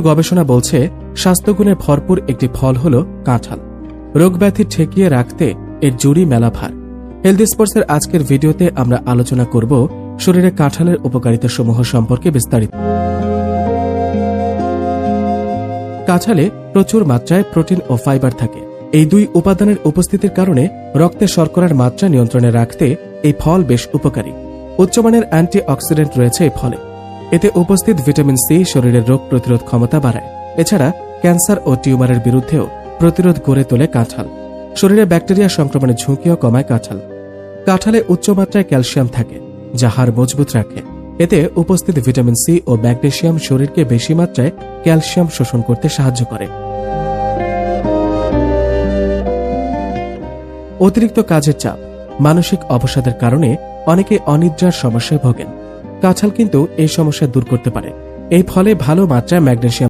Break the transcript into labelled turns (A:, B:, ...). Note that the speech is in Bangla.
A: গবেষণা বলছে স্বাস্থ্যগুণে ভরপুর একটি ফল হল কাঁঠাল। রোগব্যাধি ঠেকিয়ে রাখতে এর জুড়ি মেলা ভার। হেলথ স্পোর্টসের আজকের ভিডিওতে আমরা আলোচনা করব শরীরে কাঁঠালের উপকারিতাসমূহ সম্পর্কে বিস্তারিত। কাঁঠালে প্রচুর মাত্রায় প্রোটিন ও ফাইবার থাকে। এই দুই উপাদানের উপস্থিতির কারণে রক্তে শর্করার মাত্রা নিয়ন্ত্রণে রাখতে এই ফল বেশ উপকারী। উচ্চমানের অ্যান্টি অক্সিডেন্ট রয়েছে এই ফলে। এতে উপস্থিত ভিটামিন সি শরীরের রোগ প্রতিরোধ ক্ষমতা বাড়ায়। এছাড়া ক্যান্সার ও টিউমারের বিরুদ্ধেও প্রতিরোধ গড়ে তোলে কাঁঠাল। শরীরে ব্যাকটেরিয়া সংক্রমণের ঝুঁকিও কমায় কাঁঠাল। কাঁঠালে উচ্চমাত্রায় ক্যালসিয়াম থাকে, যা হাড় মজবুত রাখে। এতে উপস্থিত ভিটামিন সি ও ম্যাগনেসিয়াম শরীরকে বেশি মাত্রায় ক্যালসিয়াম শোষণ করতে সাহায্য করে। অতিরিক্ত কাজের চাপ, মানসিক অবসাদের কারণে অনেকে অনিদ্রার সমস্যায় ভোগেন। কাঁঠাল কিন্তু এই সমস্যা দূর করতে পারে। এই ফলে ভালো মাত্রায় ম্যাগনেসিয়াম